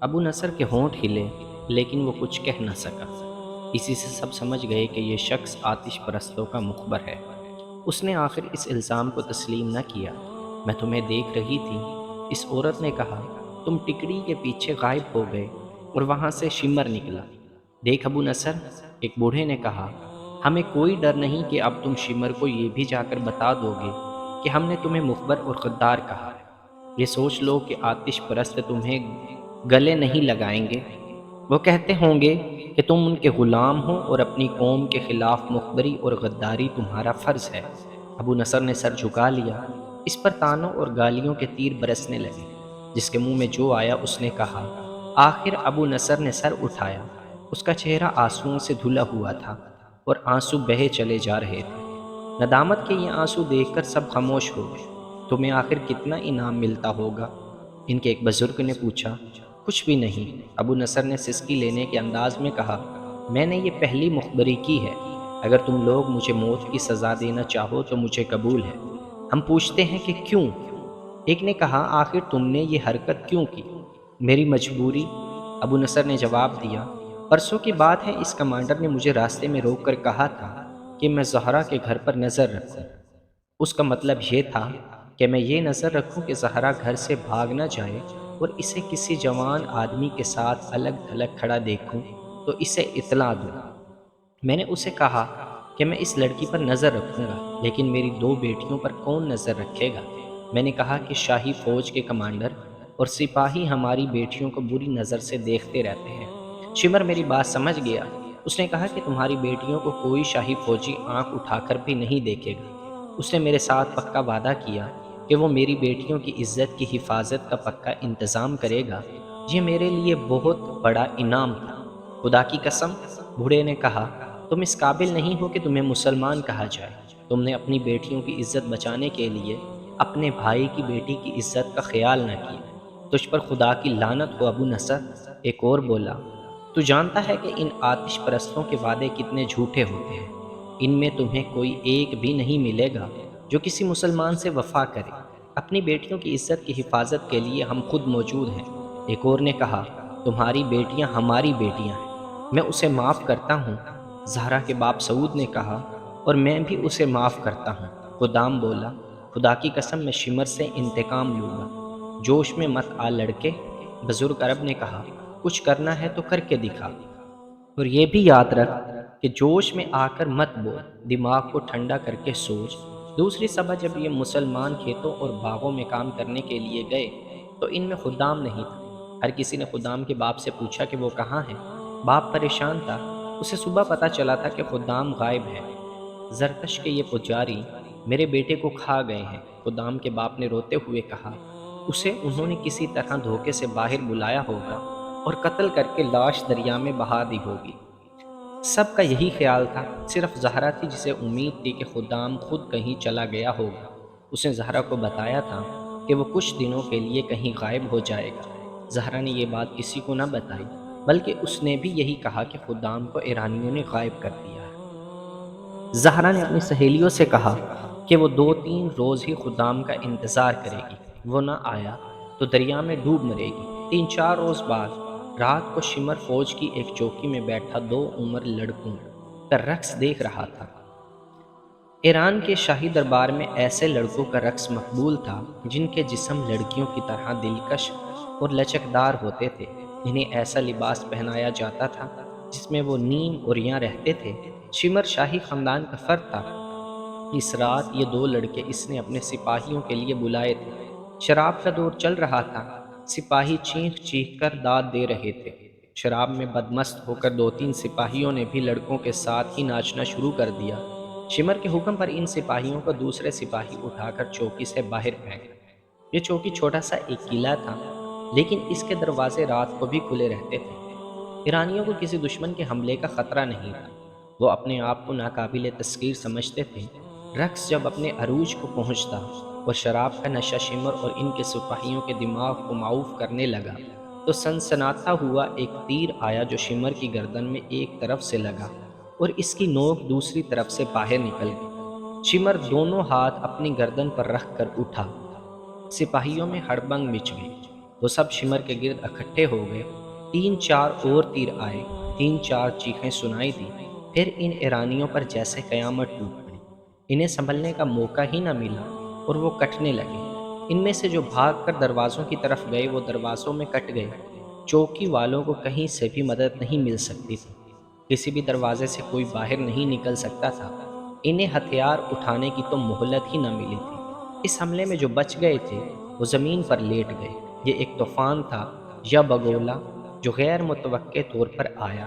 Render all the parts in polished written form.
ابو نصر کے ہونٹ ہلے لیکن وہ کچھ کہہ نہ سکا۔ اسی سے سب سمجھ گئے کہ یہ شخص آتش پرستوں کا مخبر ہے۔ اس نے آخر اس الزام کو تسلیم نہ کیا۔ میں تمہیں دیکھ رہی تھی، اس عورت نے کہا۔ تم ٹکڑی کے پیچھے غائب ہو گئے اور وہاں سے شمر نکلا۔ دیکھ ابو نصر، ایک بوڑھے نے کہا، ہمیں کوئی ڈر نہیں کہ اب تم شمر کو یہ بھی جا کر بتا دو گے کہ ہم نے تمہیں مخبر اور غدار کہا ہے۔ یہ سوچ لو کہ آتش پرست تمہیں گلے نہیں لگائیں گے۔ وہ کہتے ہوں گے کہ تم ان کے غلام ہو اور اپنی قوم کے خلاف مخبری اور غداری تمہارا فرض ہے۔ ابو نصر نے سر جھکا لیا۔ اس پر طعنوں اور گالیوں کے تیر برسنے لگے۔ جس کے منہ میں جو آیا اس نے کہا۔ آخر ابو نصر نے سر اٹھایا۔ اس کا چہرہ آنسوؤں سے دھلا ہوا تھا اور آنسو بہے چلے جا رہے تھے۔ ندامت کے یہ آنسو دیکھ کر سب خاموش ہو گئے۔ تمہیں آخر کتنا انعام ملتا ہوگا؟ ان کے ایک بزرگ نے پوچھا۔ کچھ بھی نہیں، ابو نصر نے سسکی لینے کے انداز میں کہا۔ میں نے یہ پہلی مخبری کی ہے۔ اگر تم لوگ مجھے موت کی سزا دینا چاہو تو مجھے قبول ہے۔ ہم پوچھتے ہیں کہ کیوں؟ ایک نے کہا، آخر تم نے یہ حرکت کیوں کی؟ میری مجبوری، ابو نصر نے جواب دیا۔ پرسوں کی بات ہے، اس کمانڈر نے مجھے راستے میں روک کر کہا تھا کہ میں زہرا کے گھر پر نظر رکھوں۔ اس کا مطلب یہ تھا کہ میں یہ نظر رکھوں کہ زہرا گھر سے بھاگ نہ جائے اور اسے کسی جوان آدمی کے ساتھ الگ تھلگ کھڑا دیکھوں تو اسے اطلاع دوں۔ میں نے اسے کہا کہ میں اس لڑکی پر نظر رکھوں گا، لیکن میری 2 بیٹیوں پر کون نظر رکھے گا؟ میں نے کہا کہ شاہی فوج کے کمانڈر اور سپاہی ہماری بیٹیوں کو بری نظر سے دیکھتے رہتے ہیں۔ شمر میری بات سمجھ گیا۔ اس نے کہا کہ تمہاری بیٹیوں کو کوئی شاہی فوجی آنکھ اٹھا کر بھی نہیں دیکھے گا۔ اس نے میرے ساتھ پکا وعدہ کیا کہ وہ میری بیٹیوں کی عزت کی حفاظت کا پکا انتظام کرے گا۔ یہ میرے لیے بہت بڑا انعام تھا۔ خدا کی قسم، بوڑھے نے کہا، تم اس قابل نہیں ہو کہ تمہیں مسلمان کہا جائے۔ تم نے اپنی بیٹیوں کی عزت بچانے کے لیے اپنے بھائی کی بیٹی کی عزت کا خیال نہ کیا۔ تجھ پر خدا کی لعنت ہو ابو نصر، ایک اور بولا۔ تو جانتا ہے کہ ان آتش پرستوں کے وعدے کتنے جھوٹے ہوتے ہیں۔ ان میں تمہیں کوئی ایک بھی نہیں ملے گا جو کسی مسلمان سے وفا کرے۔ اپنی بیٹیوں کی عزت کی حفاظت کے لیے ہم خود موجود ہیں۔ ایک اور نے کہا، تمہاری بیٹیاں ہماری بیٹیاں ہیں، میں اسے معاف کرتا ہوں۔ زہرا کے باپ سعود نے کہا، اور میں بھی اسے معاف کرتا ہوں۔ قدام بولا، خدا کی قسم میں شمر سے انتقام لوں گا۔ جوش میں مت آ لڑکے، بزرگ عرب نے کہا، کچھ کرنا ہے تو کر کے دکھا، اور یہ بھی یاد رکھ کہ جوش میں آ کر مت بول، دماغ کو ٹھنڈا کر کے سوچ۔ دوسری صبح جب یہ مسلمان کھیتوں اور باغوں میں کام کرنے کے لیے گئے تو ان میں خدام نہیں تھا۔ ہر کسی نے خدام کے باپ سے پوچھا کہ وہ کہاں ہے۔ باپ پریشان تھا، اسے صبح پتہ چلا تھا کہ خدام غائب ہے۔ زرتش کے یہ پجاری میرے بیٹے کو کھا گئے ہیں، خدام کے باپ نے روتے ہوئے کہا۔ اسے انہوں نے کسی طرح دھوکے سے باہر بلایا ہوگا اور قتل کر کے لاش دریا میں بہا دی ہوگی۔ سب کا یہی خیال تھا، صرف زہرا تھی جسے امید تھی کہ خدام خود کہیں چلا گیا ہوگا۔ اس نے زہرا کو بتایا تھا کہ وہ کچھ دنوں کے لیے کہیں غائب ہو جائے گا۔ زہرا نے یہ بات کسی کو نہ بتائی، بلکہ اس نے بھی یہی کہا کہ خدام کو ایرانیوں نے غائب کر دیا ہے۔ زہرا نے اپنی سہیلیوں سے کہا کہ وہ 2-3 روز ہی خدام کا انتظار کرے گی۔ وہ نہ آیا تو دریا میں ڈوب مرے گی۔ 3-4 روز بعد رات کو شمر فوج کی ایک چوکی میں بیٹھا 2 عمر لڑکوں کا رقص دیکھ رہا تھا۔ ایران کے شاہی دربار میں ایسے لڑکوں کا رقص مقبول تھا جن کے جسم لڑکیوں کی طرح دلکش اور لچکدار ہوتے تھے۔ انہیں ایسا لباس پہنایا جاتا تھا جس میں وہ نیم عریاں رہتے تھے۔ شمر شاہی خاندان کا فرد تھا۔ اس رات یہ 2 لڑکے اس نے اپنے سپاہیوں کے لیے بلائے تھے۔ شراب کا دور چل رہا تھا، سپاہی چیخ چیخ کر داد دے رہے تھے۔ شراب میں بدمست ہو کر 2-3 سپاہیوں نے بھی لڑکوں کے ساتھ ہی ناچنا شروع کر دیا۔ شمر کے حکم پر ان سپاہیوں کو دوسرے سپاہی اٹھا کر چوکی سے باہر پھینک۔ یہ چوکی چھوٹا سا ایک قلعہ تھا، لیکن اس کے دروازے رات کو بھی کھلے رہتے تھے۔ ایرانیوں کو کسی دشمن کے حملے کا خطرہ نہیں تھا۔ وہ اپنے آپ کو ناقابل تسخیر سمجھتے تھے۔ رقص جب اپنے عروج کو پہنچتا اور شراب کا نشہ شمر اور ان کے سپاہیوں کے دماغ کو معوف کرنے لگا تو سنسناتا ہوا ایک تیر آیا جو شمر کی گردن میں ایک طرف سے لگا اور اس کی نوک دوسری طرف سے باہر نکل گئی۔ شمر دونوں ہاتھ اپنی گردن پر رکھ کر اٹھا۔ سپاہیوں میں ہڑبنگ مچ گئی۔ وہ سب شمر کے گرد اکٹھے ہو گئے۔ 3-4 اور تیر آئے، 3-4 چیخیں سنائی دی، پھر ان ایرانیوں پر جیسے قیامت ٹوٹ پڑی۔ انہیں سنبھلنے کا موقع ہی نہ ملا اور وہ کٹنے لگے۔ ان میں سے جو بھاگ کر دروازوں کی طرف گئے وہ دروازوں میں کٹ گئے۔ چوکی والوں کو کہیں سے بھی مدد نہیں مل سکتی تھی، کسی بھی دروازے سے کوئی باہر نہیں نکل سکتا تھا۔ انہیں ہتھیار اٹھانے کی تو مہلت ہی نہ ملی تھی۔ اس حملے میں جو بچ گئے تھے وہ زمین پر لیٹ گئے۔ یہ ایک طوفان تھا یا بگولا جو غیر متوقع طور پر آیا،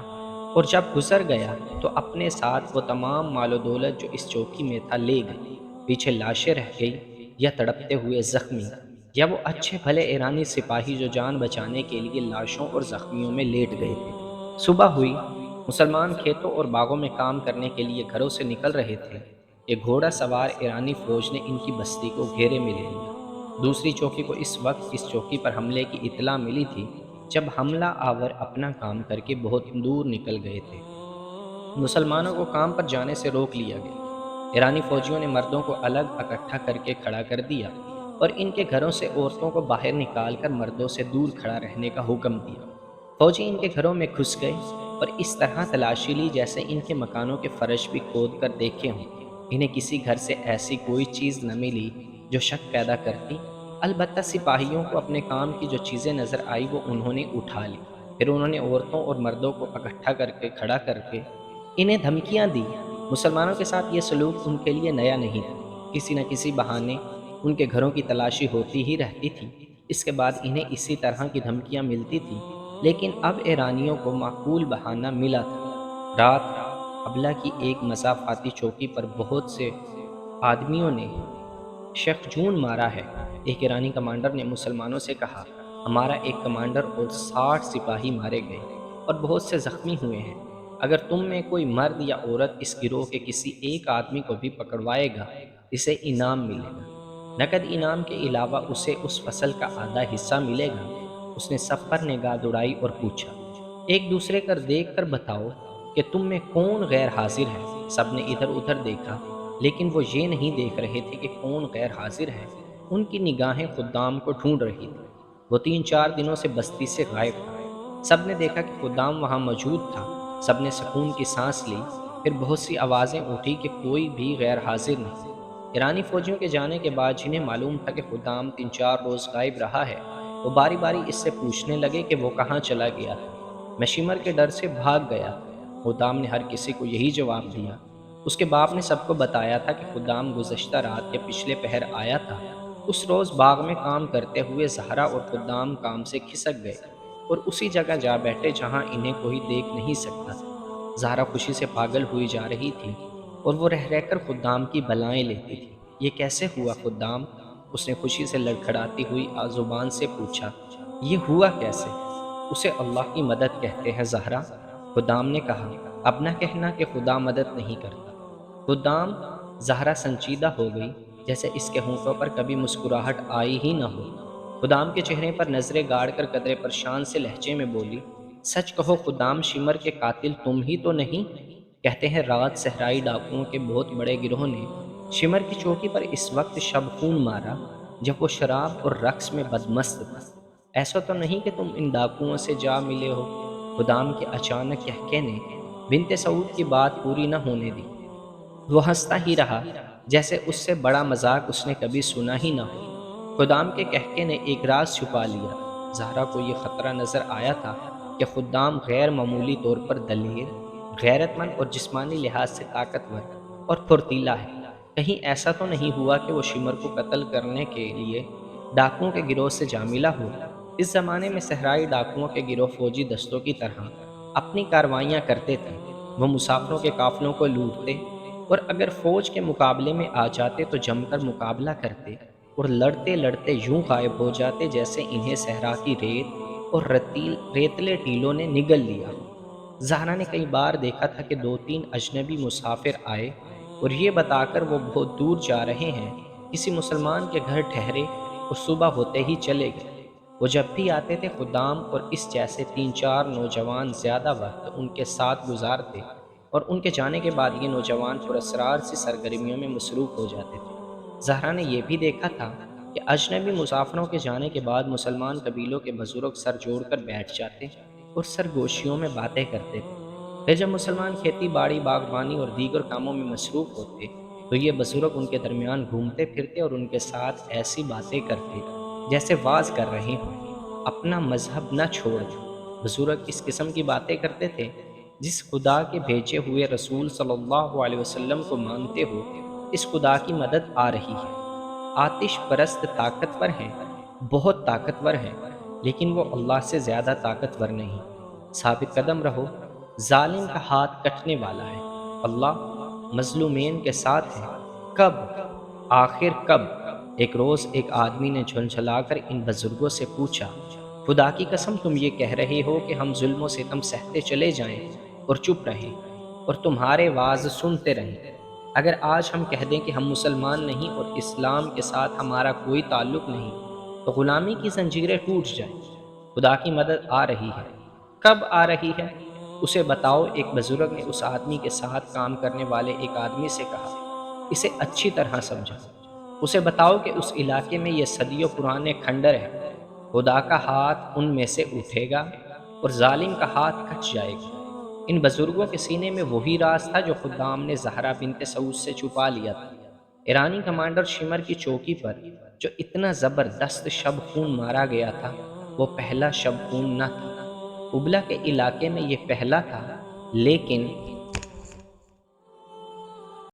اور جب گزر گیا تو اپنے ساتھ وہ تمام مال و دولت جو اس چوکی میں تھا لے گئی۔ پیچھے لاشیں رہ گئی، یا تڑپتے ہوئے زخمی، یا وہ اچھے بھلے ایرانی سپاہی جو جان بچانے کے لیے لاشوں اور زخمیوں میں لیٹ گئے تھے۔ صبح ہوئی، مسلمان کھیتوں اور باغوں میں کام کرنے کے لیے گھروں سے نکل رہے تھے۔ ایک گھوڑا سوار ایرانی فوج نے ان کی بستی کو گھیرے میں لے لیا۔ دوسری چوکی کو اس وقت اس چوکی پر حملے کی اطلاع ملی تھی جب حملہ آور اپنا کام کر کے بہت دور نکل گئے تھے۔ مسلمانوں کو کام پر جانے سے روک لیا گیا۔ ایرانی فوجیوں نے مردوں کو الگ اکٹھا کر کے کھڑا کر دیا اور ان کے گھروں سے عورتوں کو باہر نکال کر مردوں سے دور کھڑا رہنے کا حکم دیا۔ فوجی ان کے گھروں میں گھس گئے اور اس طرح تلاشی لی جیسے ان کے مکانوں کے فرش بھی کھود کر دیکھے ہوں۔ انہیں کسی گھر سے ایسی کوئی چیز نہ ملی جو شک پیدا کرتی۔ البتہ سپاہیوں کو اپنے کام کی جو چیزیں نظر آئی وہ انہوں نے اٹھا لی۔ پھر انہوں نے عورتوں اور مردوں کو اکٹھا کر کے کھڑا کر کے انہیں دھمکیاں دی۔ مسلمانوں کے ساتھ یہ سلوک ان کے لیے نیا نہیں تھا۔ کسی نہ کسی بہانے ان کے گھروں کی تلاشی ہوتی ہی رہتی تھی۔ اس کے بعد انہیں اسی طرح کی دھمکیاں ملتی تھیں، لیکن اب ایرانیوں کو معقول بہانہ ملا تھا۔ رات ابلا کی ایک مسافاتی چوکی پر بہت سے آدمیوں نے شخجون مارا ہے۔ ایک ایرانی کمانڈر نے مسلمانوں سے کہا، ہمارا ایک کمانڈر اور 60 سپاہی مارے گئے اور بہت سے زخمی ہوئے ہیں۔ اگر تم میں کوئی مرد یا عورت اس گروہ کے کسی ایک آدمی کو بھی پکڑوائے گا، اسے انعام ملے گا۔ نقد انعام کے علاوہ اسے اس فصل کا آدھا حصہ ملے گا۔ اس نے سب پر نگاہ دوڑائی اور پوچھا، ایک دوسرے کر دیکھ کر بتاؤ کہ تم میں کون غیر حاضر ہے؟ سب نے ادھر ادھر دیکھا، لیکن وہ یہ نہیں دیکھ رہے تھے کہ کون غیر حاضر ہے۔ ان کی نگاہیں خدام کو ڈھونڈ رہی تھی۔ وہ 3-4 دنوں سے بستی سے غائب تھا۔ سب نے دیکھا کہ خدام وہاں موجود تھا۔ سب نے سکون کی سانس لی۔ پھر بہت سی آوازیں اٹھی کہ کوئی بھی غیر حاضر نہیں۔ ایرانی فوجیوں کے جانے کے بعد جنہیں معلوم تھا کہ خدام 3-4 روز غائب رہا ہے، وہ باری باری اس سے پوچھنے لگے کہ وہ کہاں چلا گیا تھا۔ میں شمر کے ڈر سے بھاگ گیا تھا۔ خدام نے ہر کسی کو یہی جواب دیا۔ اس کے باپ نے سب کو بتایا تھا کہ خدام گزشتہ رات کے پچھلے پہر آیا تھا۔ اس روز باغ میں کام کرتے ہوئے زہرا اور خدام کام سے کھسک گئے اور اسی جگہ جا بیٹھے جہاں انہیں کوئی دیکھ نہیں سکتا تھا۔ زہرا خوشی سے پاگل ہوئی جا رہی تھی اور وہ رہ رہ کر خدام کی بلائیں لیتی تھی۔ یہ کیسے ہوا خدام؟ اس نے خوشی سے لڑکھڑاتی ہوئی زبان سے پوچھا۔ یہ ہوا کیسے؟ اسے اللہ کی مدد کہتے ہیں زہرا، خدام نے کہا۔ اب نہ کہنا کہ خدا مدد نہیں کرتا۔ خدام؟ زہرا سنجیدہ ہو گئی، جیسے اس کے ہونٹوں پر کبھی مسکراہٹ آئی ہی نہ ہو۔ خدام کے چہرے پر نظریں گاڑ کر قدرے پریشان سے لہجے میں بولی، سچ کہو خدام، شمر کے قاتل تم ہی تو نہیں؟ کہتے ہیں رات صحرائی ڈاکوؤں کے بہت بڑے گروہ نے شمر کی چوکی پر اس وقت شب خون مارا جب وہ شراب اور رقص میں بدمست تھا۔ ایسا تو نہیں کہ تم ان ڈاکوؤں سے جا ملے ہو؟ خدام کے اچانک کہکے نے بنت سعود کی بات پوری نہ ہونے دی۔ وہ ہنستا ہی رہا جیسے اس سے بڑا مذاق اس نے کبھی سنا ہی نہ ہو۔ خدام کے کہکے نے ایک راز چھپا لیا۔ زہرا کو یہ خطرہ نظر آیا تھا کہ خدام غیر معمولی طور پر دلیر، غیرت مند اور جسمانی لحاظ سے طاقتور اور پھرتیلا ہے۔ کہیں ایسا تو نہیں ہوا کہ وہ شمر کو قتل کرنے کے لیے ڈاکوؤں کے گروہ سے جا ملا ہو؟ اس زمانے میں صحرائی ڈاکوؤں کے گروہ فوجی دستوں کی طرح اپنی کاروائیاں کرتے تھے۔ وہ مسافروں کے قافلوں کو لوٹتے اور اگر فوج کے مقابلے میں آ جاتے تو جم کر مقابلہ کرتے اور لڑتے لڑتے یوں غائب ہو جاتے جیسے انہیں صحرا کی ریت اور ریتلے ٹیلوں نے نگل لیا ہو۔ زہرا نے کئی بار دیکھا تھا کہ 2-3 اجنبی مسافر آئے اور یہ بتا کر وہ بہت دور جا رہے ہیں، کسی مسلمان کے گھر ٹھہرے اور صبح ہوتے ہی چلے گئے۔ وہ جب بھی آتے تھے خدام اور اس جیسے 3-4 نوجوان زیادہ وقت ان کے ساتھ گزارتے اور ان کے جانے کے بعد یہ نوجوان پراسرار سی سرگرمیوں میں مصروف ہو جاتے تھے۔ زہرا نے یہ بھی دیکھا تھا کہ اجنبی مسافروں کے جانے کے بعد مسلمان قبیلوں کے بزرگ سر جوڑ کر بیٹھ جاتے اور سرگوشیوں میں باتیں کرتے تھے۔ پھر جب مسلمان کھیتی باڑی، باغبانی اور دیگر کاموں میں مصروف ہوتے تو یہ بزرگ ان کے درمیان گھومتے پھرتے اور ان کے ساتھ ایسی باتیں کرتے جیسے واز کر رہے ہوں، اپنا مذہب نہ چھوڑ دو۔ بزرگ اس قسم کی باتیں کرتے تھے جس خدا کے بھیجے ہوئے رسول صلی اللہ علیہ وسلم کو مانتے ہو، اس خدا کی مدد آ رہی ہے۔ آتش پرست طاقتور ہیں، بہت طاقتور ہیں، لیکن وہ اللہ سے زیادہ طاقتور نہیں۔ ثابت قدم رہو، ظالم کا ہاتھ کٹنے والا ہے، اللہ مظلومین کے ساتھ ہے۔ کب؟ آخر کب؟ ایک روز ایک آدمی نے جھنجھلا کر ان بزرگوں سے پوچھا، خدا کی قسم تم یہ کہہ رہے ہو کہ ہم ظلم و ستم سہتے چلے جائیں اور چپ رہیں اور تمہارے واز سنتے رہیں؟ اگر آج ہم کہہ دیں کہ ہم مسلمان نہیں اور اسلام کے ساتھ ہمارا کوئی تعلق نہیں تو غلامی کی زنجیریں ٹوٹ جائیں۔ خدا کی مدد آ رہی ہے۔ کب آ رہی ہے؟ اسے بتاؤ۔ ایک بزرگ نے اس آدمی کے ساتھ کام کرنے والے ایک آدمی سے کہا، اسے اچھی طرح سمجھا، اسے بتاؤ کہ اس علاقے میں یہ صدیوں پرانے کھنڈر ہیں، خدا کا ہاتھ ان میں سے اٹھے گا اور ظالم کا ہاتھ کٹ جائے گا۔ ان بزرگوں کے سینے میں وہی راز تھا جو خدام نے زہرا بنت سعود سے چھپا لیا تھا۔ ایرانی کمانڈر شمر کی چوکی پر جو اتنا زبردست شب خون مارا گیا تھا، وہ پہلا شب خون نہ تھا۔ ابلا کے علاقے میں یہ پہلا تھا، لیکن